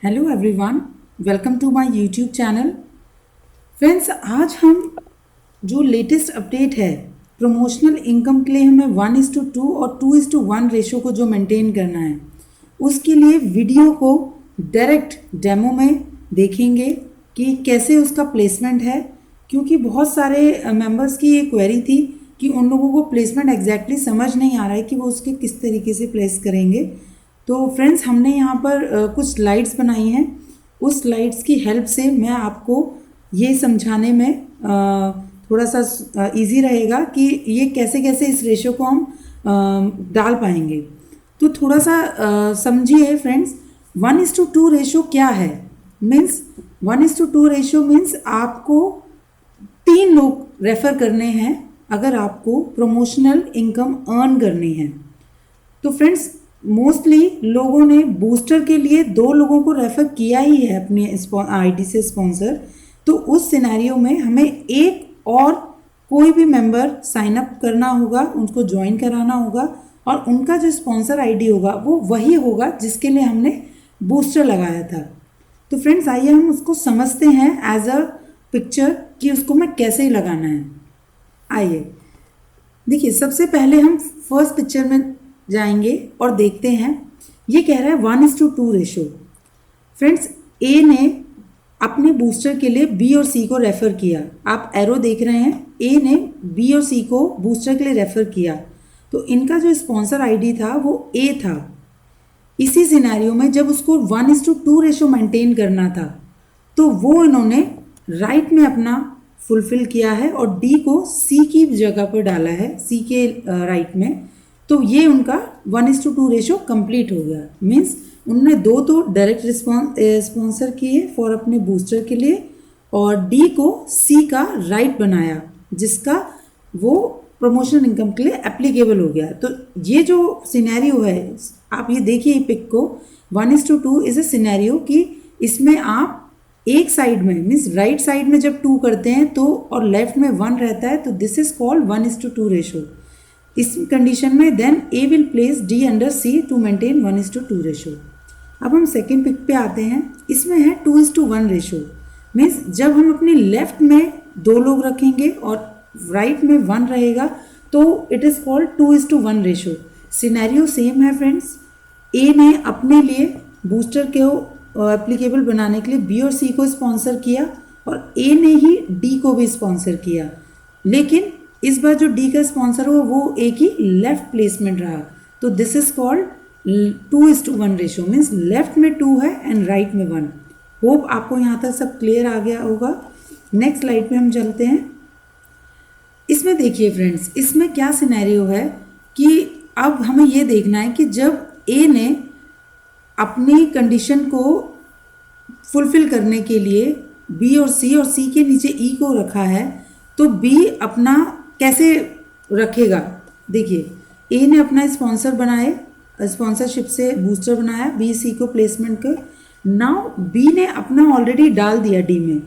Hello everyone, welcome to my YouTube channel. Friends, आज हम जो लेटेस्ट अपडेट है प्रमोशनल इनकम के लिए हमें 1:2 और 2:1 रेशो को जो मेंटेन करना है उसके लिए वीडियो को डायरेक्ट डेमो में देखेंगे कि कैसे उसका प्लेसमेंट है, क्योंकि बहुत सारे मेंबर्स की ये क्वेरी थी कि उन लोगों को प्लेसमेंट एग्जैक्टली समझ नहीं आ रहा है कि वो उसके किस तरीके से प्लेस करेंगे। तो फ्रेंड्स, हमने यहाँ पर कुछ स्लाइड्स बनाई हैं। उस स्लाइड्स की हेल्प से मैं आपको ये समझाने में थोड़ा सा इजी रहेगा कि ये कैसे कैसे इस रेशो को हम डाल पाएंगे। तो थोड़ा सा समझिए फ्रेंड्स, 1:2 रेशो क्या है। मीन्स 1:2 रेशो मीन्स आपको 3 लोग रेफ़र करने हैं अगर आपको प्रमोशनल इनकम अर्न करनी है। तो फ्रेंड्स, मोस्टली लोगों ने बूस्टर के लिए 2 लोगों को रेफ़र किया ही है अपने आईडी से स्पॉन्सर। तो उस सिनेरियो में हमें एक और कोई भी मेंबर साइन अप करना होगा, उनको ज्वाइन कराना होगा और उनका जो स्पॉन्सर आईडी होगा वो वही होगा जिसके लिए हमने बूस्टर लगाया था। तो फ्रेंड्स, आइए हम उसको समझते हैं एज अ पिक्चर कि उसको मैं कैसे लगाना है। आइए देखिए, सबसे पहले हम फर्स्ट पिक्चर में जाएंगे और देखते हैं। ये कह रहा है 1:2 रेशो। फ्रेंड्स, ए ने अपने बूस्टर के लिए बी और सी को रेफ़र किया। आप एरो देख रहे हैं, ए ने बी और सी को बूस्टर के लिए रेफ़र किया। तो इनका जो स्पॉन्सर आईडी था वो ए था। इसी सिनेरियो में जब उसको 1:2 रेशो मेंटेन करना था तो वो इन्होंने राइट में अपना फुलफिल किया है और डी को सी की जगह पर डाला है, सी के राइट में। तो ये उनका 1:2 रेशो कंप्लीट हो गया। मीन्स उन्होंने 2 तो डायरेक्ट स्पॉन्सर किए फॉर अपने बूस्टर के लिए और डी को सी का राइट बनाया जिसका वो प्रमोशनल इनकम के लिए एप्लीकेबल हो गया। तो ये जो सिनेरियो है, आप ये देखिए पिक को, 1:2 इज़ अ सिनेरियो कि इसमें आप एक साइड में मीन्स राइट साइड में जब 2 करते हैं तो और लेफ्ट में 1 रहता है तो दिस इज कॉल्ड 1:2 रेशो। इस कंडीशन में then A will place D under C to maintain 1:2 ratio. अब हम सेकेंड पिक पे आते हैं। इसमें है 2:1 रेशो। मीन्स जब हम अपने लेफ्ट में 2 लोग रखेंगे और राइट में 1 रहेगा तो it is called 2:1 ratio. Scenario same है फ्रेंड्स। ए ने अपने लिए बूस्टर को एप्लीकेबल बनाने के लिए बी और सी को स्पॉन्सर किया और ए ने ही डी को भी स्पॉन्सर किया, लेकिन इस बार जो डी का स्पॉन्सर हुआ वो ए की लेफ्ट प्लेसमेंट रहा। तो this is called 2:1 ratio. Means left में 2 है एंड राइट में 1। होप आपको यहाँ तक सब क्लियर आ गया होगा। नेक्स्ट स्लाइड पे हम चलते हैं। इसमें देखिए फ्रेंड्स, इसमें क्या सिनेरियो है कि अब हमें ये देखना है कि जब ए ने अपनी कंडीशन को फुलफिल करने के लिए बी और सी के नीचे ई को रखा है तो बी अपना कैसे रखेगा। देखिए, ए ने अपना स्पॉन्सर बनाए, स्पॉन्सरशिप से बूस्टर बनाया, बी सी को प्लेसमेंट कर। नाउ बी ने अपना ऑलरेडी डाल दिया डी में।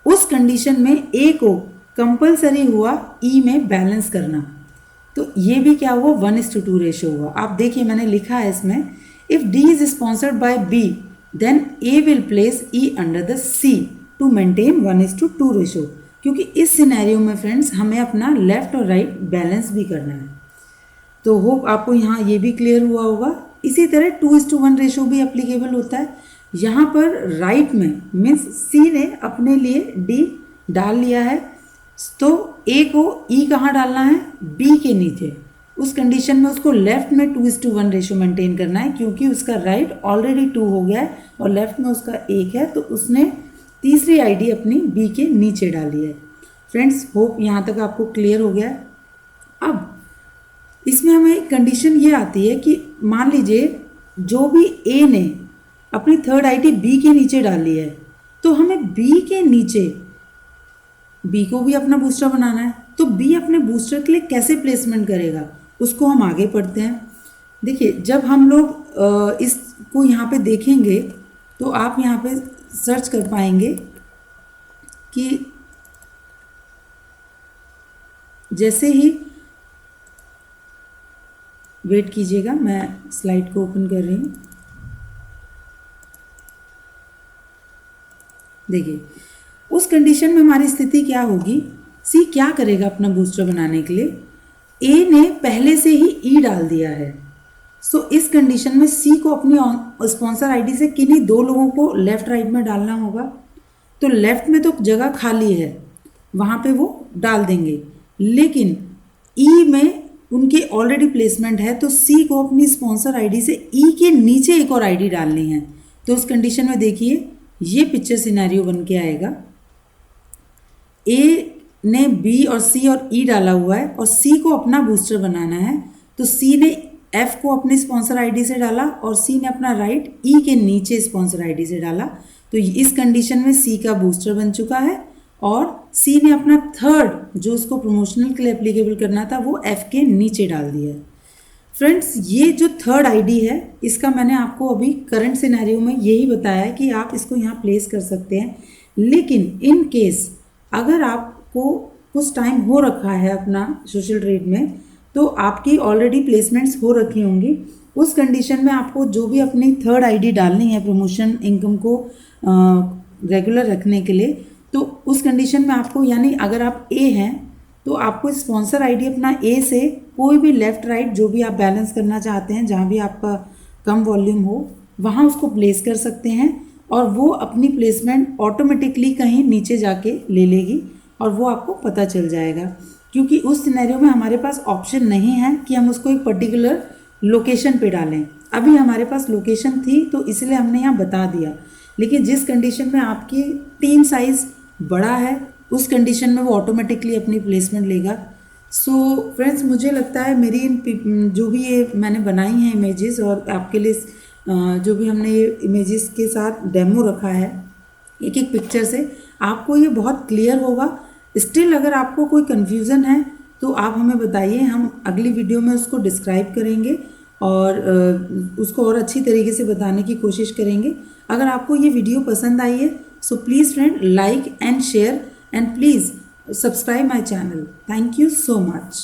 उस कंडीशन में ए को कंपलसरी हुआ ई में बैलेंस करना। तो ये भी क्या हुआ, 1:2 रेशो हुआ। आप देखिए मैंने लिखा है इसमें, if D is sponsored by B then A will place E under the C to maintain 1:2 ratio. क्योंकि इस सिनेरियो में फ्रेंड्स हमें अपना लेफ्ट और राइट बैलेंस भी करना है। तो होप आपको यहाँ ये भी क्लियर हुआ होगा। इसी तरह 2:1 रेशो भी एप्लीकेबल होता है। यहाँ पर राइट में मीन्स सी ने अपने लिए डी डाल लिया है तो ए को ई कहाँ डालना है, बी के नीचे। उस कंडीशन में उसको लेफ्ट में 2:1 रेशो मेंटेन करना है क्योंकि उसका राइट ऑलरेडी 2 हो गया है और लेफ्ट में उसका 1 है, तो उसने तीसरी आईडी अपनी बी के नीचे डाली है। फ्रेंड्स, होप यहाँ तक आपको क्लियर हो गया है। अब इसमें हमें एक कंडीशन ये आती है कि मान लीजिए जो भी ए ने अपनी थर्ड आईडी बी के नीचे डाली है तो हमें बी के नीचे बी को भी अपना बूस्टर बनाना है। तो बी अपने बूस्टर के लिए कैसे प्लेसमेंट करेगा उसको हम आगे पढ़ते हैं। देखिए, जब हम लोग इसको यहाँ पे देखेंगे तो आप यहाँ पे सर्च कर पाएंगे कि जैसे ही, वेट कीजिएगा मैं स्लाइड को ओपन कर रही हूँ। देखिए उस कंडीशन में हमारी स्थिति क्या होगी, सी क्या करेगा अपना बूस्टर बनाने के लिए, ए ने पहले से ही ई डाल दिया है। सो इस कंडीशन में सी को अपनी स्पॉन्सर आईडी से किन्हीं दो लोगों को लेफ्ट राइट में डालना होगा। तो लेफ्ट में तो जगह खाली है, वहाँ पे वो डाल देंगे, लेकिन ई में उनके ऑलरेडी प्लेसमेंट है, तो सी को अपनी स्पॉन्सर आईडी से ई के नीचे एक और आईडी डालनी है। तो उस कंडीशन में देखिए ये पिक्चर सिनेरियो बन के आएगा। ए ने बी और सी और ई डाला हुआ है और सी को अपना बूस्टर बनाना है, तो सी ने एफ को अपनी स्पॉन्सर आईडी से डाला और सी ने अपना राइट ई के नीचे स्पॉन्सर आईडी से डाला। तो इस कंडीशन में सी का बूस्टर बन चुका है और सी ने अपना थर्ड जो उसको प्रमोशनल के लिए एप्लीकेबल करना था वो एफ के नीचे डाल दिया है। फ्रेंड्स ये जो थर्ड आईडी है इसका मैंने आपको अभी करंट सिनेरियो में यही बताया है कि आप इसको यहाँ प्लेस कर सकते हैं, लेकिन इन केस अगर आपको कुछ टाइम हो रखा है अपना सोशल ट्रेड में तो आपकी ऑलरेडी प्लेसमेंट्स हो रखी होंगी, उस कंडीशन में आपको जो भी अपनी थर्ड आईडी डालनी है प्रमोशन इनकम को रेगुलर रखने के लिए, तो उस कंडीशन में आपको यानी अगर आप ए हैं तो आपको स्पॉन्सर आईडी अपना ए से कोई भी लेफ़्ट राइट जो भी आप बैलेंस करना चाहते हैं, जहाँ भी आपका कम वॉल्यूम हो वहाँ उसको प्लेस कर सकते हैं और वो अपनी प्लेसमेंट ऑटोमेटिकली कहीं नीचे जाके ले लेगी और वो आपको पता चल जाएगा, क्योंकि उस सिनेरियो में हमारे पास ऑप्शन नहीं है कि हम उसको एक पर्टिकुलर लोकेशन पे डालें। अभी हमारे पास लोकेशन थी तो इसलिए हमने यहाँ बता दिया, लेकिन जिस कंडीशन में आपकी टीम साइज़ बड़ा है उस कंडीशन में वो ऑटोमेटिकली अपनी प्लेसमेंट लेगा। सो फ्रेंड्स मुझे लगता है मेरी इन जो भी ये मैंने बनाई हैं इमेजेस और आपके लिए जो भी हमने ये इमेजेस के साथ डेमो रखा है एक एक पिक्चर से, आपको ये बहुत क्लियर होगा। स्टिल अगर आपको कोई कन्फ्यूज़न है तो आप हमें बताइए, हम अगली वीडियो में उसको डिस्क्राइब करेंगे और उसको और अच्छी तरीके से बताने की कोशिश करेंगे। अगर आपको ये वीडियो पसंद आई है so please friend like and share and please subscribe my channel. Thank you so much.